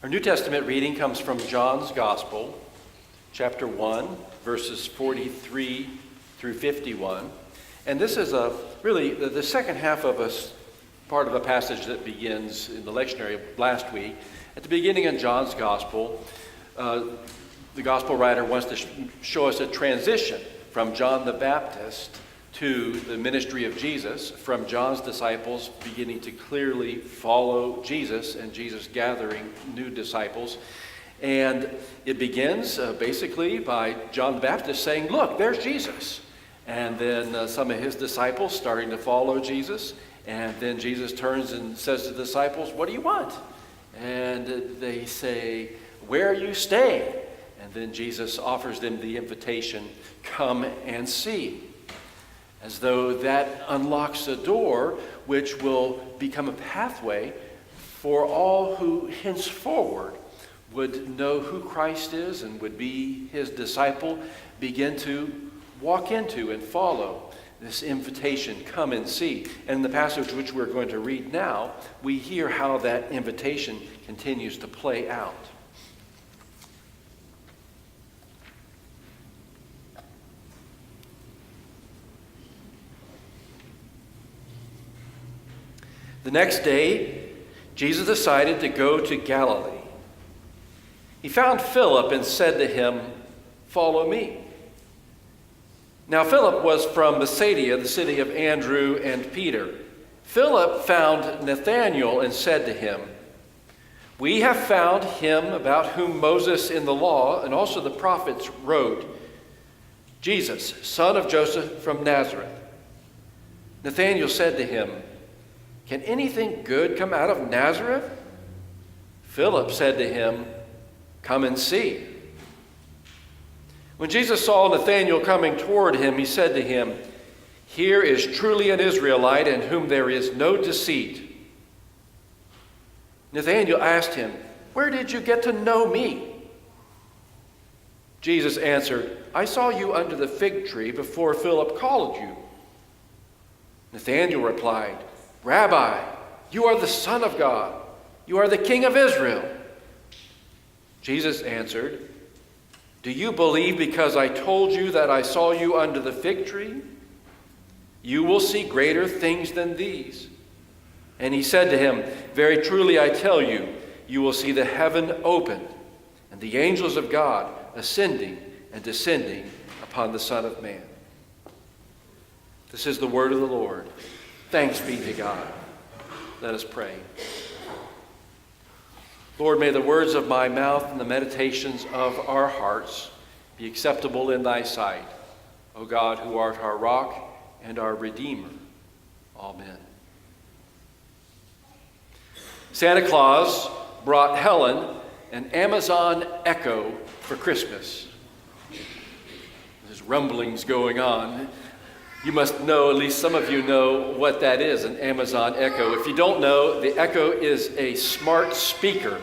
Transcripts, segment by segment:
Our New Testament reading comes from John's Gospel, chapter 1, verses 43 through 51. And this is really the second half of part of a passage that begins in the lectionary last week. At the beginning of John's Gospel, the Gospel writer wants to show us a transition from John the Baptist to the ministry of Jesus, from John's disciples beginning to clearly follow Jesus and Jesus gathering new disciples. And it begins basically by John the Baptist saying, "Look, there's Jesus." And then some of his disciples starting to follow Jesus. And then Jesus turns and says to the disciples, "What do you want?" And they say, "Where are you staying?" And then Jesus offers them the invitation, "Come and see." As though that unlocks a door which will become a pathway for all who henceforward would know who Christ is and would be his disciple, begin to walk into and follow this invitation, "Come and see." And in the passage which we're going to read now, we hear how that invitation continues to play out. The next day, Jesus decided to go to Galilee. He found Philip and said to him, "Follow me." Now Philip was from Bethsaida, the city of Andrew and Peter. Philip found Nathanael and said to him, "We have found him about whom Moses in the law and also the prophets wrote, Jesus, son of Joseph from Nazareth." Nathanael said to him, "Can anything good come out of Nazareth?" Philip said to him, "Come and see." When Jesus saw Nathanael coming toward him, he said to him, "Here is truly an Israelite in whom there is no deceit." Nathanael asked him, "Where did you get to know me?" Jesus answered, "I saw you under the fig tree before Philip called you." Nathanael replied, "Rabbi, you are the Son of God. You are the King of Israel." Jesus answered, "Do you believe because I told you that I saw you under the fig tree? You will see greater things than these." And he said to him, "Very truly I tell you, you will see the heaven opened and the angels of God ascending and descending upon the Son of Man." This is the word of the Lord. Thanks be to God. Let us pray. Lord, may the words of my mouth and the meditations of our hearts be acceptable in thy sight, O God, who art our rock and our Redeemer. Amen. Santa Claus brought Helen an Amazon Echo for Christmas. There's rumblings going on. You must know, at least some of you know what that is, an Amazon Echo. If you don't know, the Echo is a smart speaker,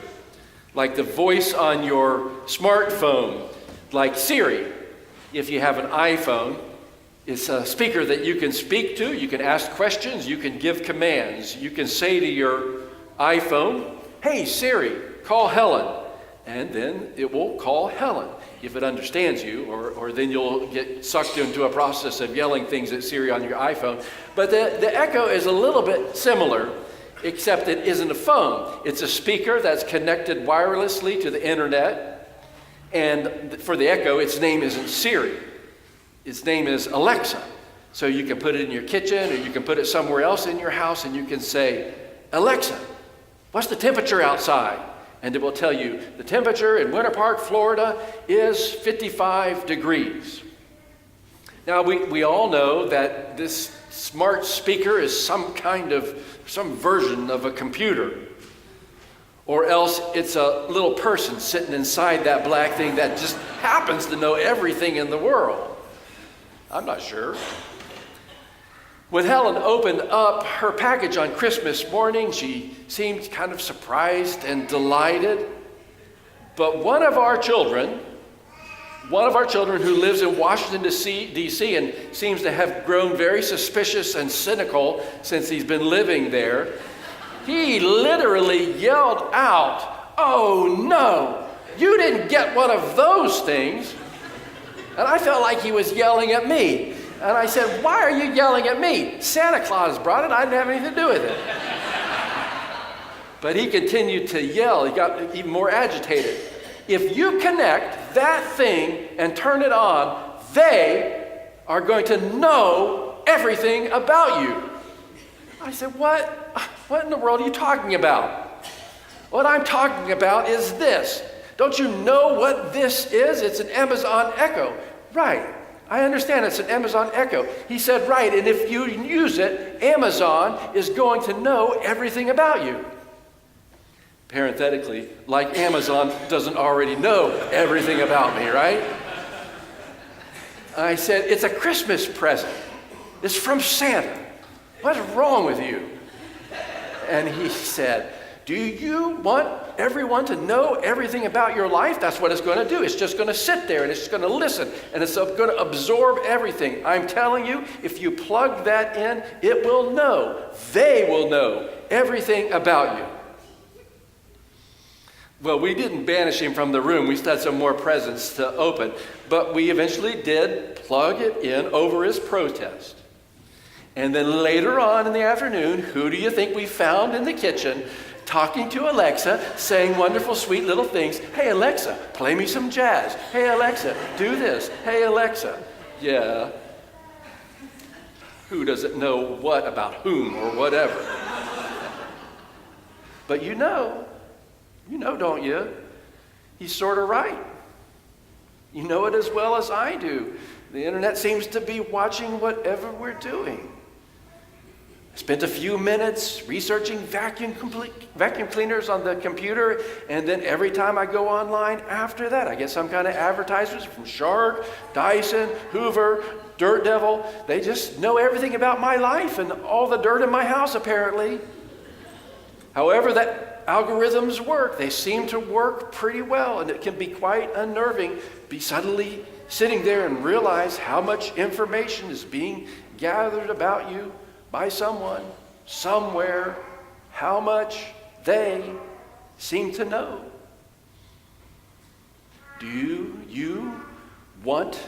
like the voice on your smartphone, like Siri. If you have an iPhone, it's a speaker that you can speak to, you can ask questions, you can give commands. You can say to your iPhone, "Hey Siri, call Helen," and then it will call Helen. If it understands you, or then you'll get sucked into a process of yelling things at Siri on your iPhone. But the Echo is a little bit similar, except it isn't a phone. It's a speaker that's connected wirelessly to the internet. And for the Echo, its name isn't Siri. Its name is Alexa. So you can put it in your kitchen, or you can put it somewhere else in your house, and you can say, "Alexa, what's the temperature outside?" And it will tell you the temperature in Winter Park, Florida is 55 degrees. Now, we all know that this smart speaker is some version of a computer. Or else it's a little person sitting inside that black thing that just happens to know everything in the world. I'm not sure. When Helen opened up her package on Christmas morning, she seemed kind of surprised and delighted. But one of our children who lives in Washington, D.C. and seems to have grown very suspicious and cynical since he's been living there, he literally yelled out, "Oh no, you didn't get one of those things." And I felt like he was yelling at me. And I said, "Why are you yelling at me? Santa Claus brought it. I didn't have anything to do with it." But he continued to yell. He got even more agitated. "If you connect that thing and turn it on, they are going to know everything about you." I said, What in the world are you talking about?" "What I'm talking about is this. Don't you know what this is? It's an Amazon Echo." "Right. I understand it's an Amazon Echo." He said, "Right, and if you use it, Amazon is going to know everything about you." Parenthetically, like Amazon doesn't already know everything about me, right? I said, "It's a Christmas present. It's from Santa. What's wrong with you?" And he said, "Do you want everyone to know everything about your life? That's what it's going to do. It's just going to sit there and it's going to listen and it's going to absorb everything. I'm telling you, if you plug that in, it will know. They will know everything about you." Well, we didn't banish him from the room. We still had some more presents to open. But we eventually did plug it in over his protest. And then later on in the afternoon, who do you think we found in the kitchen talking to Alexa, saying wonderful, sweet little things? "Hey, Alexa, play me some jazz. Hey, Alexa, do this. Hey, Alexa." Yeah. Who doesn't know what about whom or whatever? But you know, don't you? He's sort of right. You know it as well as I do. The internet seems to be watching whatever we're doing. I spent a few minutes researching vacuum cleaners on the computer, and then every time I go online after that, I get some kind of advertisements from Shark, Dyson, Hoover, Dirt Devil. They just know everything about my life and all the dirt in my house, apparently. However, that algorithms work. They seem to work pretty well, and it can be quite unnerving. Be suddenly sitting there and realize how much information is being gathered about you by someone, somewhere, how much they seem to know. Do you want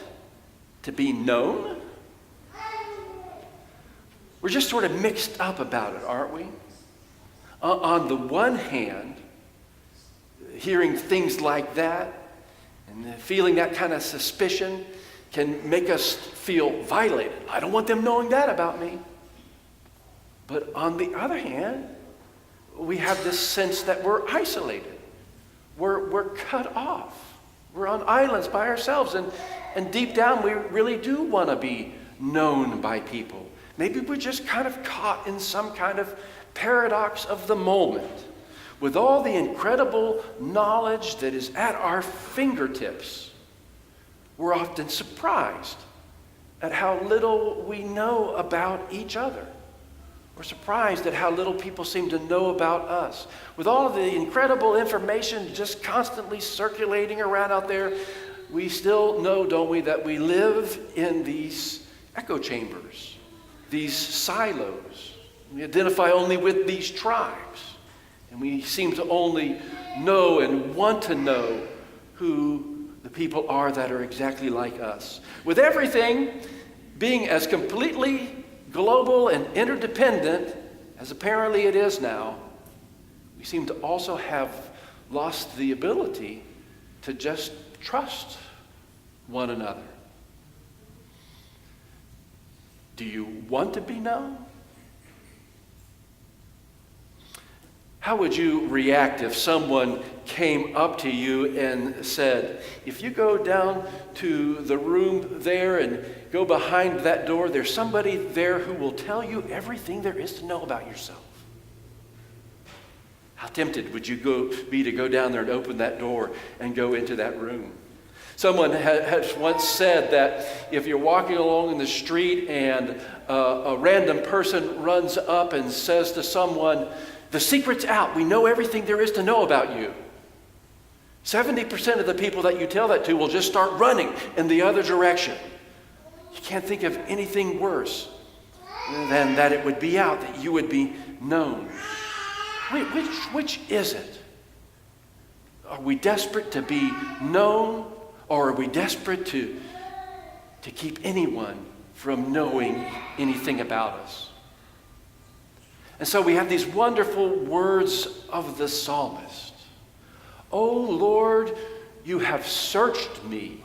to be known? We're just sort of mixed up about it, aren't we? On the one hand, hearing things like that and feeling that kind of suspicion can make us feel violated. I don't want them knowing that about me. But on the other hand, we have this sense that we're isolated. We're cut off. We're on islands by ourselves. And deep down, we really do want to be known by people. Maybe we're just kind of caught in some kind of paradox of the moment. With all the incredible knowledge that is at our fingertips, we're often surprised at how little we know about each other. We're surprised at how little people seem to know about us. With all of the incredible information just constantly circulating around out there, we still know, don't we, that we live in these echo chambers, these silos. We identify only with these tribes. And we seem to only know and want to know who the people are that are exactly like us. With everything being as completely global and interdependent as apparently it is now, we seem to also have lost the ability to just trust one another. Do you want to be known? How would you react if someone came up to you and said, "If you go down to the room there and go behind that door, there's somebody there who will tell you everything there is to know about yourself"? How tempted would you be to go down there and open that door and go into that room? Someone has once said that if you're walking along in the street and a random person runs up and says to someone, "The secret's out. We know everything there is to know about you," 70% of the people that you tell that to will just start running in the other direction. You can't think of anything worse than that it would be out, that you would be known. Which is it? Are we desperate to be known, or are we desperate to keep anyone from knowing anything about us? And so we have these wonderful words of the psalmist. "O Lord, you have searched me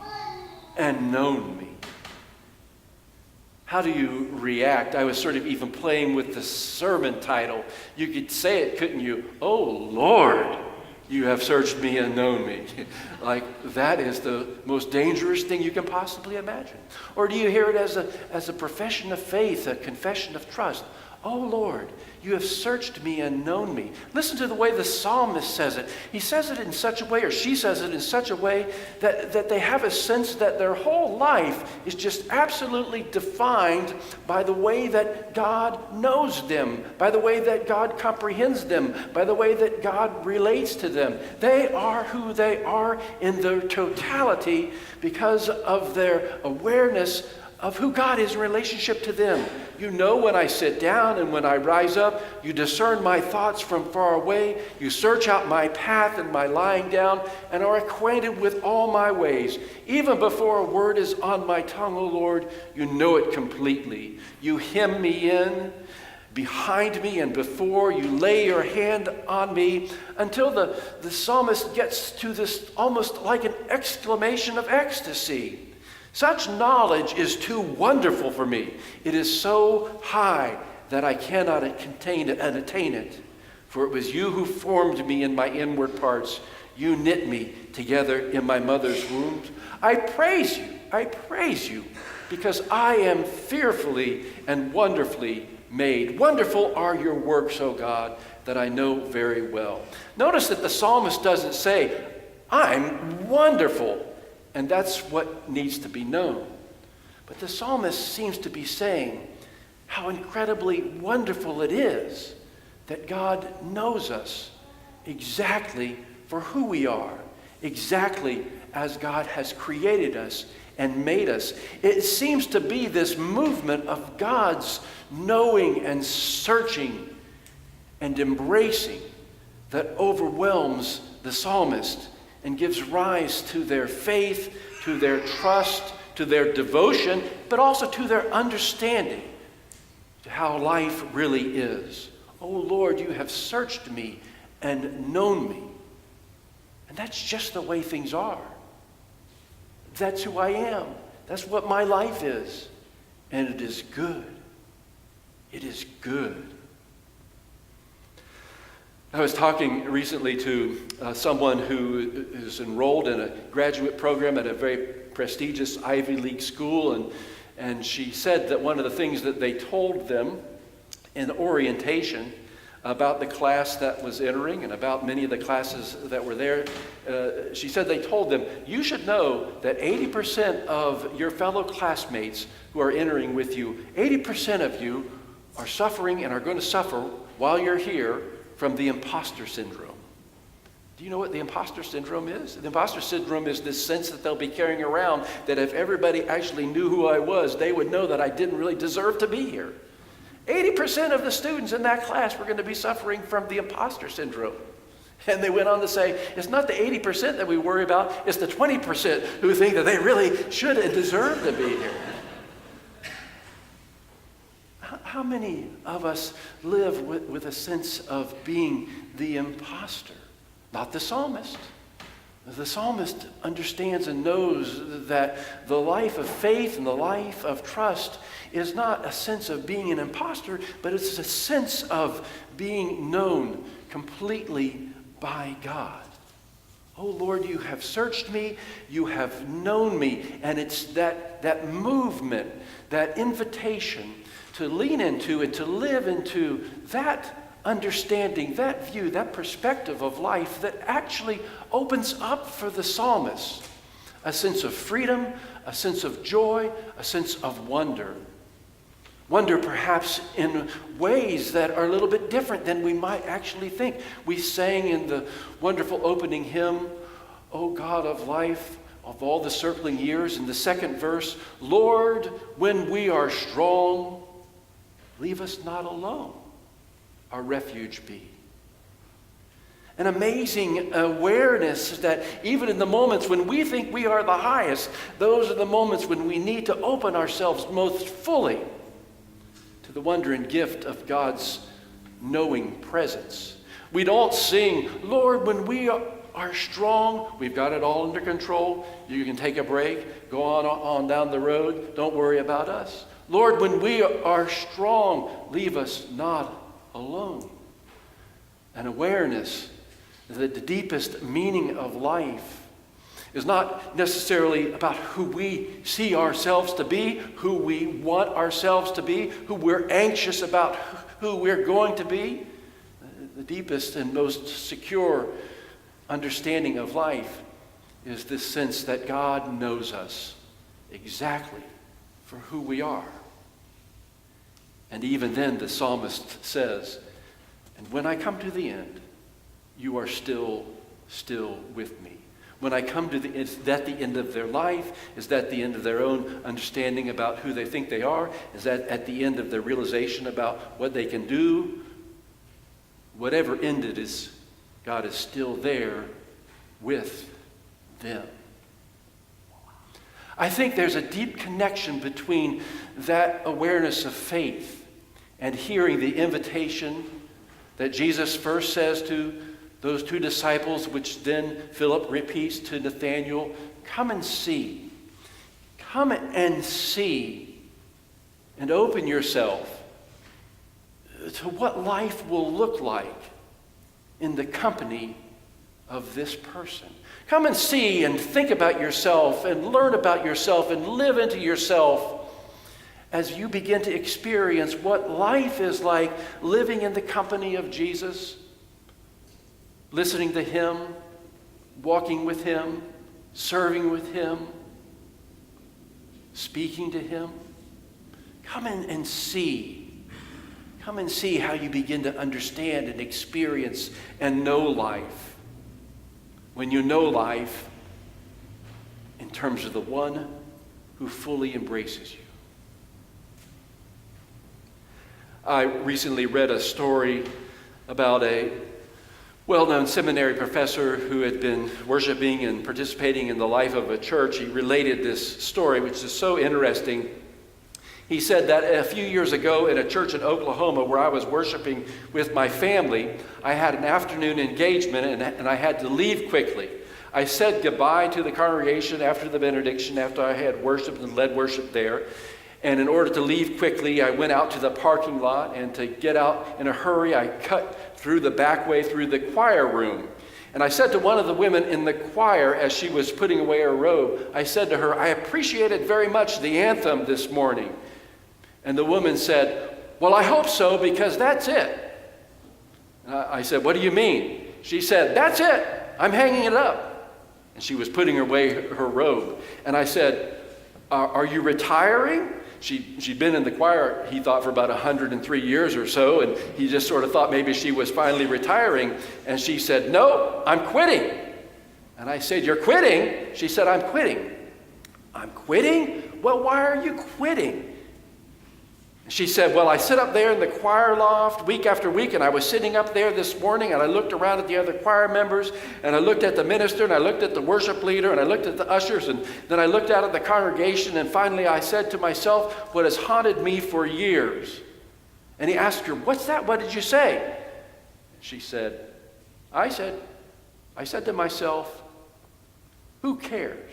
and known me." How do you react? I was sort of even playing with the sermon title. You could say it, couldn't you? "Oh Lord, you have searched me and known me." Like, that is the most dangerous thing you can possibly imagine. Or do you hear it as a profession of faith, a confession of trust? "Oh Lord, you have searched me and known me." Listen to the way the psalmist says it. He says it in such a way, or she says it in such a way, that they have a sense that their whole life is just absolutely defined by the way that God knows them, by the way that God comprehends them, by the way that God relates to them. They are who they are in their totality because of their awareness of who God is in relationship to them. "You know when I sit down and when I rise up. You discern my thoughts from far away. You search out my path and my lying down, and are acquainted with all my ways. Even before a word is on my tongue, O Lord, you know it completely. You hem me in behind me and before. You lay your hand on me," until the psalmist gets to this almost like an exclamation of ecstasy. "Such knowledge is too wonderful for me. It is so high that I cannot contain it and attain it. For it was you who formed me in my inward parts. You knit me together in my mother's womb. I praise you, because I am fearfully and wonderfully made. Wonderful are your works, O God, that I know very well." Notice that the psalmist doesn't say, "I'm wonderful, and that's what needs to be known." But the psalmist seems to be saying how incredibly wonderful it is that God knows us exactly for who we are, exactly as God has created us and made us. It seems to be this movement of God's knowing and searching and embracing that overwhelms the psalmist and gives rise to their faith, to their trust, to their devotion, but also to their understanding to how life really is. "Oh Lord, you have searched me and known me." And that's just the way things are. That's who I am. That's what my life is. And it is good. It is good. I was talking recently to someone who is enrolled in a graduate program at a very prestigious Ivy League school, and she said that one of the things that they told them in orientation about the class that was entering and about many of the classes that were there, she said they told them, "You should know that 80% of your fellow classmates who are entering with you, 80% of you are suffering and are going to suffer while you're here from the imposter syndrome." Do you know what the imposter syndrome is? The imposter syndrome is this sense that they'll be carrying around that if everybody actually knew who I was, they would know that I didn't really deserve to be here. 80% of the students in that class were going to be suffering from the imposter syndrome. And they went on to say, it's not the 80% that we worry about, it's the 20% who think that they really should and deserve to be here. How many of us live with a sense of being the imposter? Not the psalmist. The psalmist understands and knows that the life of faith and the life of trust is not a sense of being an imposter, but it's a sense of being known completely by God. "Oh Lord, you have searched me, you have known me." And it's that movement, that invitation to lean into and to live into that understanding, that view, that perspective of life that actually opens up for the psalmist a sense of freedom, a sense of joy, a sense of wonder. Wonder perhaps in ways that are a little bit different than we might actually think. We sang in the wonderful opening hymn, "O God of life, of all the circling years," in the second verse, "Lord, when we are strong, leave us not alone, our refuge be." An amazing awareness that even in the moments when we think we are the highest, those are the moments when we need to open ourselves most fully to the wonder and gift of God's knowing presence. We don't sing, Lord, when we are strong, we've got it all under control. You can take a break, go on down the road. Don't worry about us. Lord, when we are strong, leave us not alone. An awareness that the deepest meaning of life is not necessarily about who we see ourselves to be, who we want ourselves to be, who we're anxious about who we're going to be. The deepest and most secure understanding of life is this sense that God knows us exactly for who we are. And even then, the psalmist says, and when I come to the end, you are still with me. When I come to is that the end of their life? Is that the end of their own understanding about who they think they are? Is that at the end of their realization about what they can do? Whatever end it is, God is still there with them. I think there's a deep connection between that awareness of faith and hearing the invitation that Jesus first says to those two disciples, which then Philip repeats to Nathanael, come and see. Come and see and open yourself to what life will look like in the company of this person. Come and see and think about yourself and learn about yourself and live into yourself as you begin to experience what life is like living in the company of Jesus, listening to him, walking with him, serving with him, speaking to him. Come in and see. Come and see how you begin to understand and experience and know life. When you know life in terms of the one who fully embraces you. I recently read a story about a well-known seminary professor who had been worshiping and participating in the life of a church. He related this story, which is so interesting. He said that a few years ago in a church in Oklahoma where I was worshiping with my family, I had an afternoon engagement and I had to leave quickly. I said goodbye to the congregation after the benediction, after I had worshiped and led worship there. And in order to leave quickly, I went out to the parking lot, and to get out in a hurry, I cut through the back way through the choir room. And I said to one of the women in the choir as she was putting away her robe, I said to her, I appreciated very much the anthem this morning. And the woman said, well, I hope so, because that's it. And I said, what do you mean? She said, that's it. I'm hanging it up. And she was putting away her robe. And I said, are you retiring? She'd been in the choir, he thought, for about 103 years or so, and he just sort of thought maybe she was finally retiring. And she said, no, I'm quitting. And I said, you're quitting? She said, I'm quitting. I'm quitting? Well, why are you quitting? She said, well, I sit up there in the choir loft week after week, and I was sitting up there this morning, and I looked around at the other choir members, and I looked at the minister, and I looked at the worship leader, and I looked at the ushers, and then I looked out at the congregation, and finally I said to myself what has haunted me for years. And he asked her, what's that? What did you say? She said, I said to myself, who cares?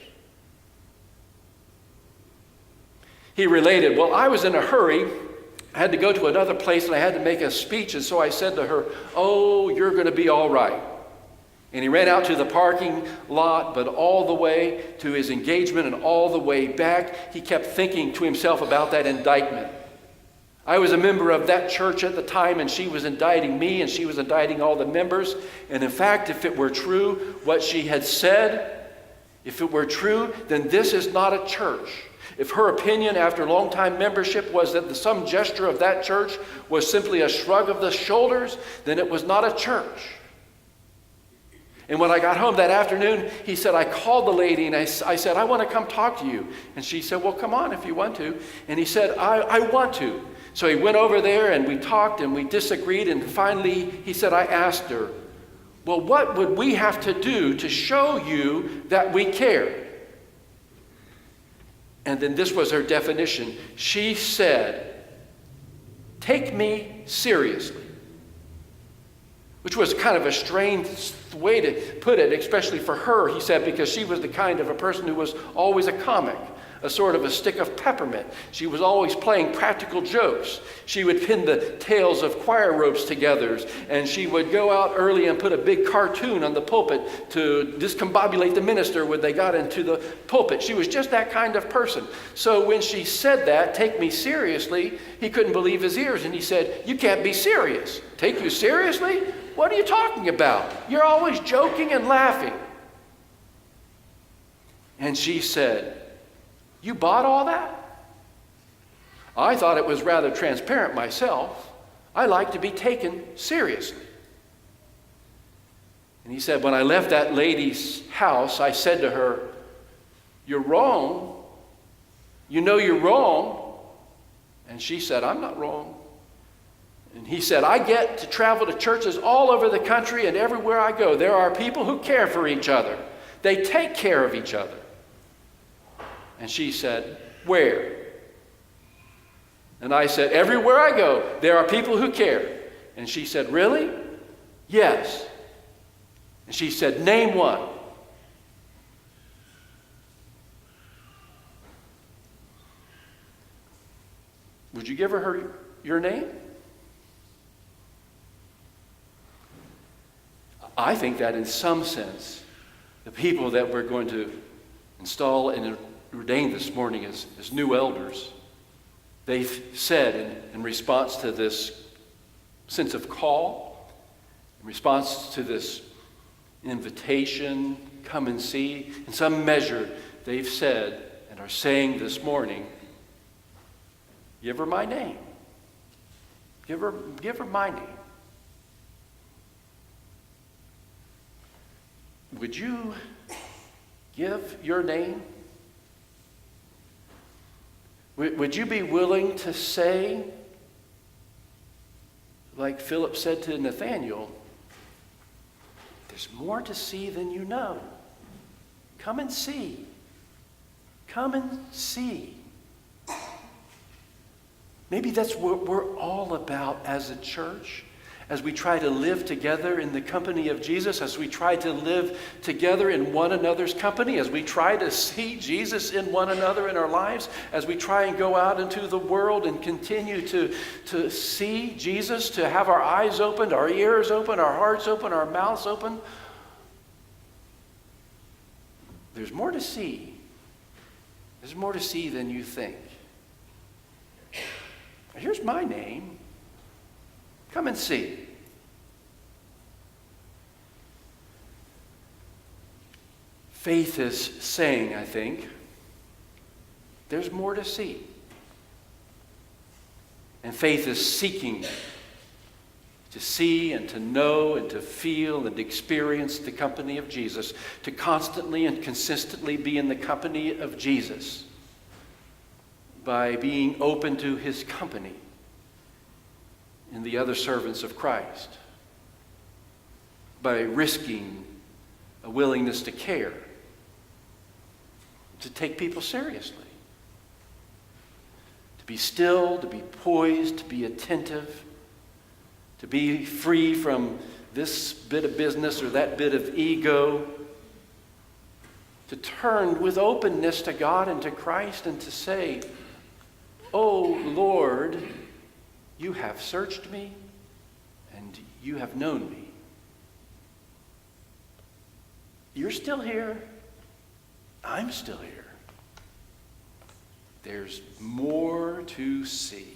He related, well, I was in a hurry. I had to go to another place and I had to make a speech. And so I said to her, oh, you're going to be all right. And he ran out to the parking lot, but all the way to his engagement and all the way back, he kept thinking to himself about that indictment. I was a member of that church at the time, and she was indicting me, and she was indicting all the members. And in fact, if it were true, what she had said, if it were true, then this is not a church. If her opinion after long-time membership was that some gesture of that church was simply a shrug of the shoulders, then it was not a church. And when I got home that afternoon, he said, I called the lady and I said, I want to come talk to you. And she said, well, come on if you want to. And he said, I want to. So he went over there and we talked and we disagreed. And finally, he said, I asked her, Well, what would we have to do to show you that we care? And then this was her definition. She said, take me seriously. Which was kind of a strange way to put it, especially for her, he said, because she was the kind of a person who was always a comic, a sort of a stick of peppermint. She was always playing practical jokes. She would pin the tails of choir ropes together, and she would go out early and put a big cartoon on the pulpit to discombobulate the minister when they got into the pulpit. She was just that kind of person. So when she said that, take me seriously, he couldn't believe his ears, and he said, you can't be serious. Take you seriously? What are you talking about? You're always joking and laughing. And she said, you bought all that? I thought it was rather transparent myself. I like to be taken seriously. And he said, when I left that lady's house, I said to her, you're wrong. You know you're wrong. And she said, I'm not wrong. And he said, I get to travel to churches all over the country, and everywhere I go, there are people who care for each other. They take care of each other. And she said, where? And I said, everywhere I go, there are people who care. And she said, really? Yes. And she said, name one. Would you give her your name? I think that in some sense, the people that we're going to install and ordain this morning as new elders, they've said in response to this sense of call, in response to this invitation, come and see, in some measure, they've said and are saying this morning, give her my name. Give her my name. Would you give your name? Would you be willing to say, like Philip said to Nathanael, there's more to see than you know. Come and see. Come and see. Maybe that's what we're all about as a church, as we try to live together in the company of Jesus, as we try to live together in one another's company, as we try to see Jesus in one another in our lives, as we try and go out into the world and continue to see Jesus, to have our eyes opened, our ears open, our hearts open, our mouths open. There's more to see. There's more to see than you think. Here's my name. Come and see. Faith is saying, I think, there's more to see. And faith is seeking to see and to know and to feel and experience the company of Jesus, to constantly and consistently be in the company of Jesus by being open to his company in the other servants of Christ, by risking a willingness to care, to take people seriously, to be still, to be poised, to be attentive, to be free from this bit of business or that bit of ego, to turn with openness to God and to Christ and to say, "Oh Lord, you have searched me and you have known me. You're still here. I'm still here. There's more to see."